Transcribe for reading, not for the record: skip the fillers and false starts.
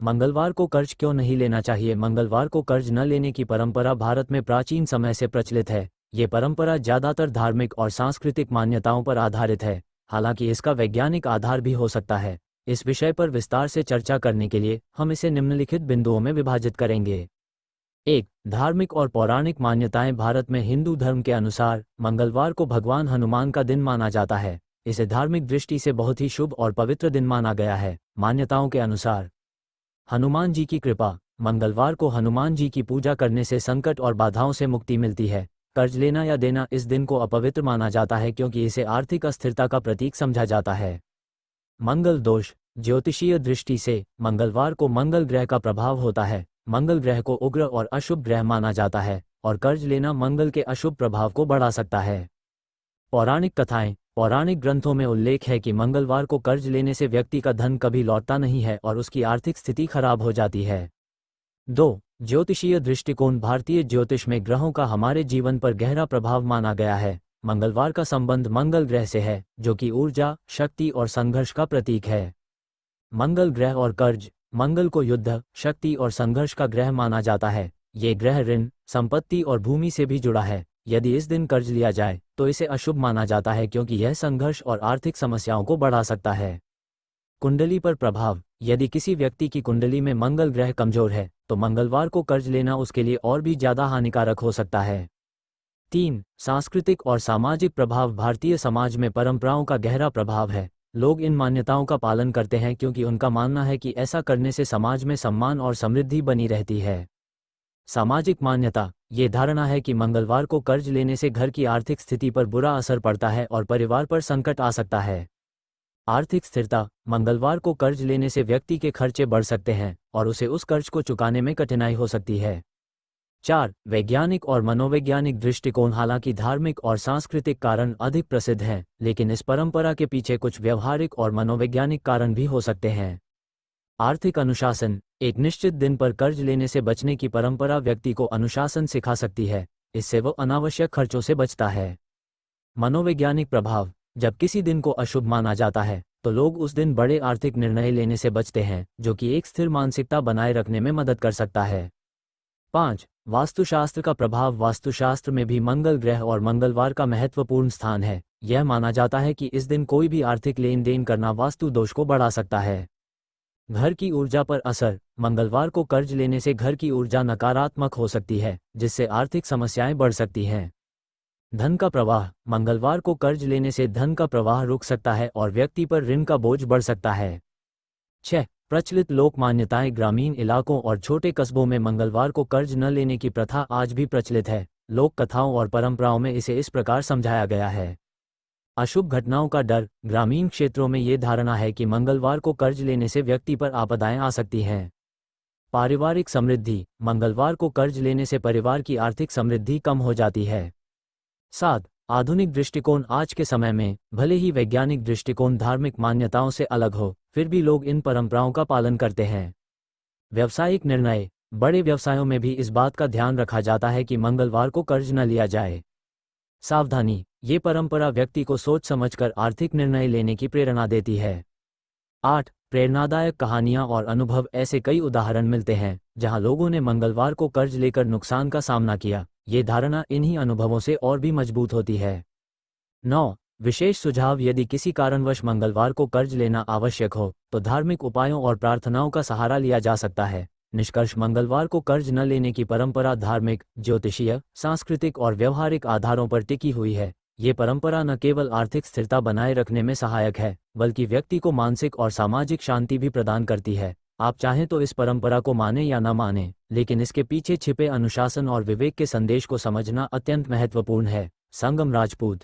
मंगलवार को कर्ज क्यों नहीं लेना चाहिए? मंगलवार को कर्ज न लेने की परंपरा भारत में प्राचीन समय से प्रचलित है। ये परंपरा ज़्यादातर धार्मिक और सांस्कृतिक मान्यताओं पर आधारित है, हालांकि इसका वैज्ञानिक आधार भी हो सकता है। इस विषय पर विस्तार से चर्चा करने के लिए हम इसे निम्नलिखित बिंदुओं में विभाजित करेंगे। 1. धार्मिक और पौराणिक मान्यताएं। भारत में हिंदू धर्म के अनुसार मंगलवार को भगवान हनुमान का दिन माना जाता है। इसे धार्मिक दृष्टि से बहुत ही शुभ और पवित्र दिन माना गया है। मान्यताओं के अनुसार हनुमान जी की कृपा। मंगलवार को हनुमान जी की पूजा करने से संकट और बाधाओं से मुक्ति मिलती है। कर्ज लेना या देना इस दिन को अपवित्र माना जाता है क्योंकि इसे आर्थिक अस्थिरता का प्रतीक समझा जाता है। मंगल दोष। ज्योतिषीय दृष्टि से मंगलवार को मंगल ग्रह का प्रभाव होता है। मंगल ग्रह को उग्र और अशुभ ग्रह माना जाता है और कर्ज लेना मंगल के अशुभ प्रभाव को बढ़ा सकता है। पौराणिक कथाएं। पौराणिक ग्रंथों में उल्लेख है कि मंगलवार को कर्ज लेने से व्यक्ति का धन कभी लौटता नहीं है और उसकी आर्थिक स्थिति खराब हो जाती है। 2. ज्योतिषीय दृष्टिकोण। भारतीय ज्योतिष में ग्रहों का हमारे जीवन पर गहरा प्रभाव माना गया है। मंगलवार का संबंध मंगल ग्रह से है, जो कि ऊर्जा, शक्ति और संघर्ष का प्रतीक है। मंगल ग्रह और कर्ज। मंगल को युद्ध, शक्ति और संघर्ष का ग्रह माना जाता है। ये ग्रह ऋण, संपत्ति और भूमि से भी जुड़ा है। यदि इस दिन कर्ज लिया जाए तो इसे अशुभ माना जाता है क्योंकि यह संघर्ष और आर्थिक समस्याओं को बढ़ा सकता है। कुंडली पर प्रभाव। यदि किसी व्यक्ति की कुंडली में मंगल ग्रह कमजोर है तो मंगलवार को कर्ज लेना उसके लिए और भी ज्यादा हानिकारक हो सकता है। 3. सांस्कृतिक और सामाजिक प्रभाव। भारतीय समाज में परंपराओं का गहरा प्रभाव है। लोग इन मान्यताओं का पालन करते हैं क्योंकि उनका मानना है कि ऐसा करने से समाज में सम्मान और समृद्धि बनी रहती है। सामाजिक मान्यता। ये धारणा है कि मंगलवार को कर्ज लेने से घर की आर्थिक स्थिति पर बुरा असर पड़ता है और परिवार पर संकट आ सकता है। आर्थिक स्थिरता। मंगलवार को कर्ज लेने से व्यक्ति के खर्चे बढ़ सकते हैं और उसे उस कर्ज को चुकाने में कठिनाई हो सकती है। 4. वैज्ञानिक और मनोवैज्ञानिक दृष्टिकोण। हालांकि धार्मिक और सांस्कृतिक कारण अधिक प्रसिद्ध हैं, लेकिन इस परंपरा के पीछे कुछ व्यवहारिक और मनोवैज्ञानिक कारण भी हो सकते हैं। आर्थिक अनुशासन। एक निश्चित दिन पर कर्ज लेने से बचने की परंपरा व्यक्ति को अनुशासन सिखा सकती है। इससे वो अनावश्यक खर्चों से बचता है। मनोवैज्ञानिक प्रभाव। जब किसी दिन को अशुभ माना जाता है तो लोग उस दिन बड़े आर्थिक निर्णय लेने से बचते हैं, जो कि एक स्थिर मानसिकता बनाए रखने में मदद कर सकता है। 5. वास्तुशास्त्र का प्रभाव। वास्तुशास्त्र में भी मंगल ग्रह और मंगलवार का महत्वपूर्ण स्थान है। यह माना जाता है कि इस दिन कोई भी आर्थिक लेन देन करना वास्तु दोष को बढ़ा सकता है। घर की ऊर्जा पर असर। मंगलवार को कर्ज लेने से घर की ऊर्जा नकारात्मक हो सकती है, जिससे आर्थिक समस्याएं बढ़ सकती हैं। धन का प्रवाह। मंगलवार को कर्ज लेने से धन का प्रवाह रुक सकता है और व्यक्ति पर ऋण का बोझ बढ़ सकता है। 6. प्रचलित लोक मान्यताएं। ग्रामीण इलाकों और छोटे कस्बों में मंगलवार को कर्ज न लेने की प्रथा आज भी प्रचलित है। लोक कथाओं और परंपराओं में इसे इस प्रकार समझाया गया है। अशुभ घटनाओं का डर। ग्रामीण क्षेत्रों में ये धारणा है कि मंगलवार को कर्ज लेने से व्यक्ति पर आपदाएं आ सकती हैं। पारिवारिक समृद्धि। मंगलवार को कर्ज लेने से परिवार की आर्थिक समृद्धि कम हो जाती है। 7. आधुनिक दृष्टिकोण। आज के समय में भले ही वैज्ञानिक दृष्टिकोण धार्मिक मान्यताओं से अलग हो, फिर भी लोग इन परंपराओं का पालन करते हैं। व्यावसायिक निर्णय। बड़े व्यवसायों में भी इस बात का ध्यान रखा जाता है कि मंगलवार को कर्ज न लिया जाए। सावधानी। ये परंपरा व्यक्ति को सोच समझकर आर्थिक निर्णय लेने की प्रेरणा देती है। 8. प्रेरणादायक कहानियां और अनुभव। ऐसे कई उदाहरण मिलते हैं जहां लोगों ने मंगलवार को कर्ज लेकर नुकसान का सामना किया। ये धारणा इन्हीं अनुभवों से और भी मजबूत होती है। 9. विशेष सुझाव। यदि किसी कारणवश मंगलवार को कर्ज लेना आवश्यक हो तो धार्मिक उपायों और प्रार्थनाओं का सहारा लिया जा सकता है। निष्कर्ष। मंगलवार को कर्ज न लेने की परंपरा धार्मिक, ज्योतिषीय, सांस्कृतिक और व्यवहारिक आधारों पर टिकी हुई है। ये परंपरा न केवल आर्थिक स्थिरता बनाए रखने में सहायक है, बल्कि व्यक्ति को मानसिक और सामाजिक शांति भी प्रदान करती है। आप चाहें तो इस परंपरा को माने या न माने, लेकिन इसके पीछे छिपे अनुशासन और विवेक के संदेश को समझना अत्यंत महत्वपूर्ण है। संगम राजपूत।